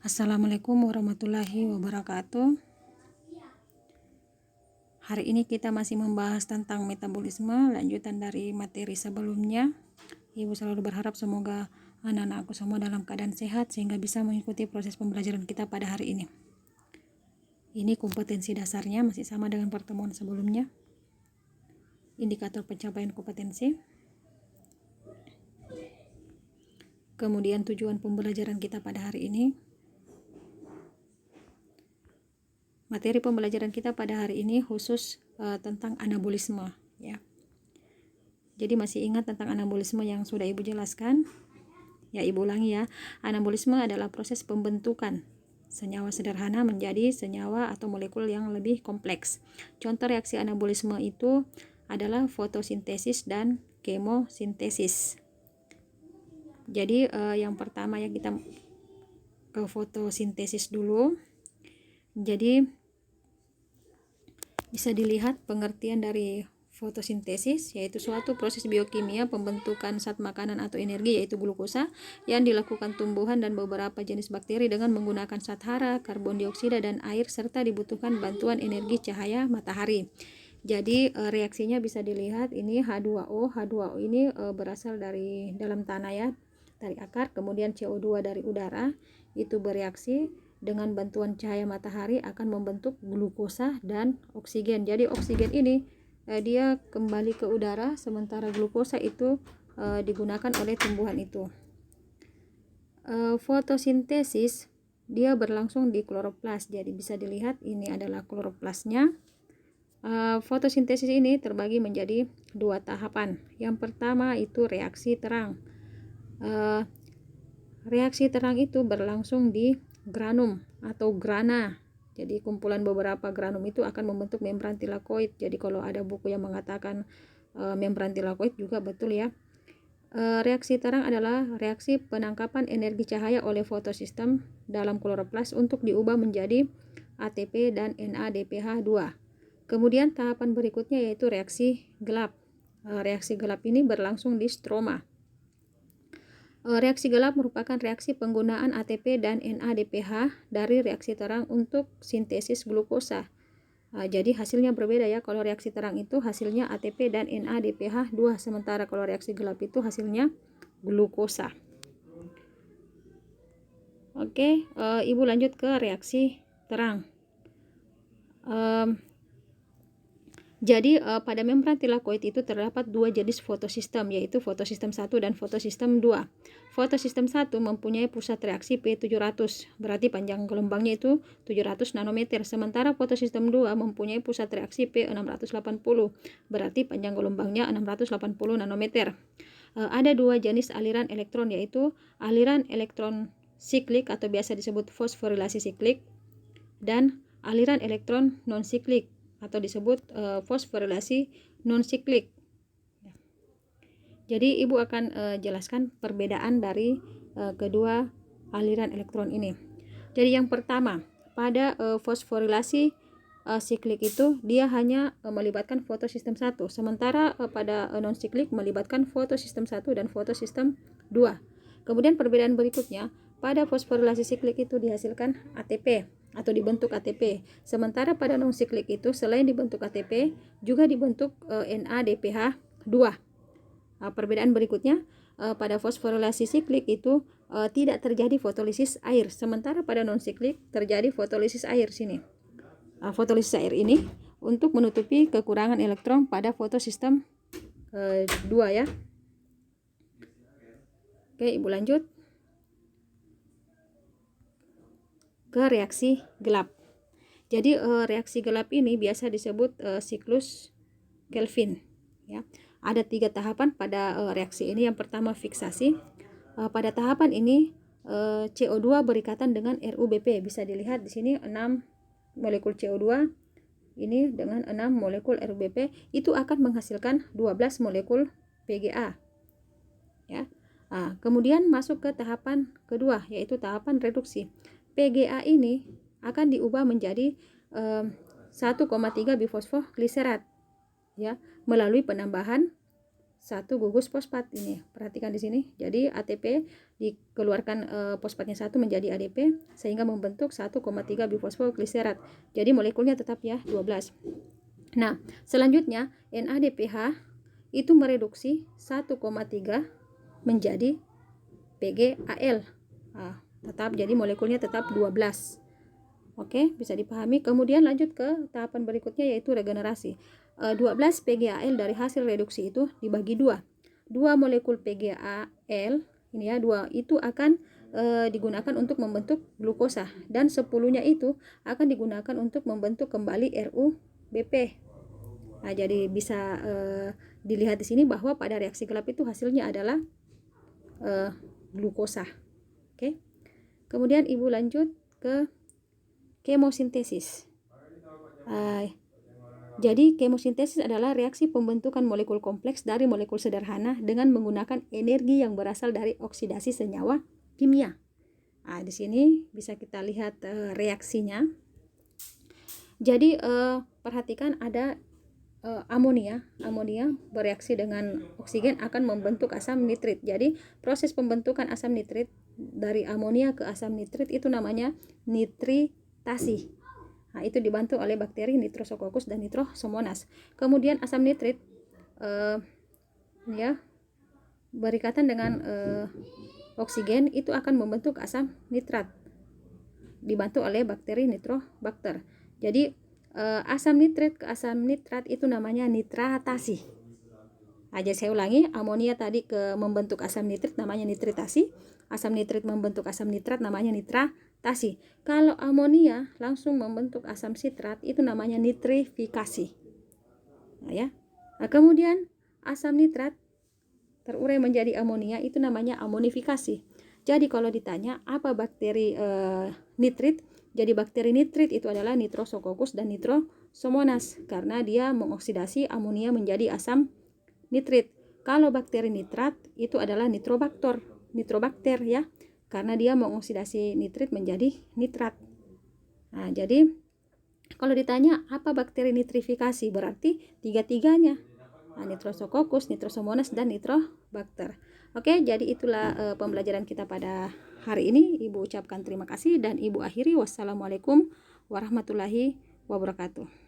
Assalamualaikum warahmatullahi wabarakatuh. Hari ini kita masih membahas tentang metabolisme, lanjutan dari materi sebelumnya. Ibu selalu berharap semoga anak-anakku semua dalam keadaan sehat sehingga bisa mengikuti proses pembelajaran kita pada hari ini. Ini kompetensi dasarnya masih sama dengan pertemuan sebelumnya. Indikator pencapaian kompetensi. Kemudian tujuan pembelajaran kita pada hari ini. Materi pembelajaran kita pada hari ini khusus tentang anabolisme, ya. Jadi masih ingat tentang anabolisme yang sudah Ibu jelaskan? Ya, Ibu ulangi ya. Anabolisme adalah proses pembentukan senyawa sederhana menjadi senyawa atau molekul yang lebih kompleks. Contoh reaksi anabolisme itu adalah fotosintesis dan kemosintesis. Jadi yang pertama ya, kita ke fotosintesis dulu. Jadi bisa dilihat pengertian dari fotosintesis, yaitu suatu proses biokimia pembentukan zat makanan atau energi, yaitu glukosa, yang dilakukan tumbuhan dan beberapa jenis bakteri dengan menggunakan zat hara, karbon dioksida, dan air, serta dibutuhkan bantuan energi cahaya matahari. Jadi reaksinya bisa dilihat ini H2O. H2O ini berasal dari dalam tanah ya, dari akar. Kemudian CO2 dari udara itu bereaksi dengan bantuan cahaya matahari akan membentuk glukosa dan oksigen. Jadi oksigen ini dia kembali ke udara, sementara glukosa itu digunakan oleh tumbuhan itu. Fotosintesis dia berlangsung di kloroplas. Jadi bisa dilihat ini adalah kloroplasnya. Fotosintesis ini terbagi menjadi dua tahapan. Yang pertama itu reaksi terang. Reaksi terang itu berlangsung di granum atau grana. Jadi kumpulan beberapa granum itu akan membentuk membran tilakoid. Jadi kalau ada buku yang mengatakan membran tilakoid juga betul ya. Reaksi terang adalah reaksi penangkapan energi cahaya oleh fotosistem dalam kloroplas untuk diubah menjadi ATP dan NADPH2. Kemudian tahapan berikutnya yaitu reaksi gelap. Reaksi gelap ini berlangsung di stroma. Reaksi gelap merupakan reaksi penggunaan ATP dan NADPH dari reaksi terang untuk sintesis glukosa. Jadi hasilnya berbeda ya. Kalau reaksi terang itu hasilnya ATP dan NADPH2, sementara kalau reaksi gelap itu hasilnya glukosa. Oke, Ibu lanjut ke reaksi terang. Jadi pada membran tilakoid itu terdapat dua jenis fotosistem, yaitu fotosistem 1 dan fotosistem 2. Fotosistem 1 mempunyai pusat reaksi P700, berarti panjang gelombangnya itu 700 nanometer. Sementara fotosistem 2 mempunyai pusat reaksi P680, berarti panjang gelombangnya 680 nanometer. Ada dua jenis aliran elektron, yaitu aliran elektron siklik atau biasa disebut fosforilasi siklik, dan aliran elektron non-siklik atau disebut fosforilasi non-siklik. Jadi Ibu akan jelaskan perbedaan dari kedua aliran elektron ini. Jadi yang pertama, pada fosforilasi siklik itu dia hanya melibatkan fotosistem 1, sementara pada non-siklik melibatkan fotosistem 1 dan fotosistem 2. Kemudian perbedaan berikutnya, pada fosforilasi siklik itu dihasilkan ATP atau dibentuk ATP. Sementara pada non-siklik itu selain dibentuk ATP juga dibentuk NADPH2. Perbedaan berikutnya, pada fosforilasi siklik itu tidak terjadi fotolisis air, sementara pada non-siklik terjadi fotolisis air sini. Fotolisis air ini untuk menutupi kekurangan elektron pada fotosistem 2 ya. Oke, Ibu lanjut ke reaksi gelap. Jadi reaksi gelap ini biasa disebut siklus Kelvin ya. Ada 3 tahapan pada reaksi ini. Yang pertama fiksasi. Pada tahapan ini CO2 berikatan dengan RuBP. Bisa dilihat di sini 6 molekul CO2 ini dengan 6 molekul RuBP itu akan menghasilkan 12 molekul PGA ya. Kemudian masuk ke tahapan kedua, yaitu tahapan reduksi. PGA ini akan diubah menjadi 1,3 bifosfoglycerat ya, melalui penambahan satu gugus fosfat. Ini perhatikan di sini. Jadi ATP dikeluarkan fosfatnya 1 menjadi ADP sehingga membentuk 1,3 bifosfoglycerat. Jadi molekulnya tetap ya 12. Nah, selanjutnya NADPH itu mereduksi 1,3 menjadi PgAl. Tetap jadi molekulnya tetap 12. Oke, bisa dipahami. Kemudian lanjut ke tahapan berikutnya yaitu regenerasi. 12 PgAl dari hasil reduksi itu dibagi 2. 2 molekul PgAl ini ya, 2 itu akan digunakan untuk membentuk glukosa dan 10-nya itu akan digunakan untuk membentuk kembali RuBP. Nah, jadi bisa dilihat di sini bahwa pada reaksi gelap itu hasilnya adalah glukosa. Oke. Kemudian Ibu lanjut ke kemosintesis. Jadi kemosintesis adalah reaksi pembentukan molekul kompleks dari molekul sederhana dengan menggunakan energi yang berasal dari oksidasi senyawa kimia. Di sini bisa kita lihat reaksinya. Jadi perhatikan ada amonia bereaksi dengan oksigen akan membentuk asam nitrit. Jadi proses pembentukan asam nitrit dari amonia ke asam nitrit itu namanya nitritasi. Nah, itu dibantu oleh bakteri Nitrosococcus dan Nitrosomonas. Kemudian asam nitrit berikatan dengan oksigen itu akan membentuk asam nitrat dibantu oleh bakteri Nitrobacter. Jadi asam nitrit ke asam nitrat itu namanya nitratasi. Jadi saya ulangi, amonia tadi ke membentuk asam nitrit namanya nitritasi, asam nitrit membentuk asam nitrat namanya nitratasi. Kalau amonia langsung membentuk asam sitrat itu namanya nitrifikasi. Kemudian asam nitrat terurai menjadi amonia itu namanya amonifikasi. Jadi kalau ditanya apa bakteri nitrit, jadi bakteri nitrit itu adalah Nitrosococcus dan Nitrosomonas karena dia mengoksidasi amonia menjadi asam nitrit. Kalau bakteri nitrat itu adalah Nitrobacter ya, karena dia mengoksidasi nitrit menjadi nitrat. Nah, jadi kalau ditanya apa bakteri nitrifikasi, berarti tiga-tiganya. Nitrosococcus, Nitrosomonas dan Nitrobacter. Oke, jadi itulah pembelajaran kita pada hari ini. Ibu ucapkan terima kasih dan Ibu akhiri. Wassalamualaikum warahmatullahi wabarakatuh.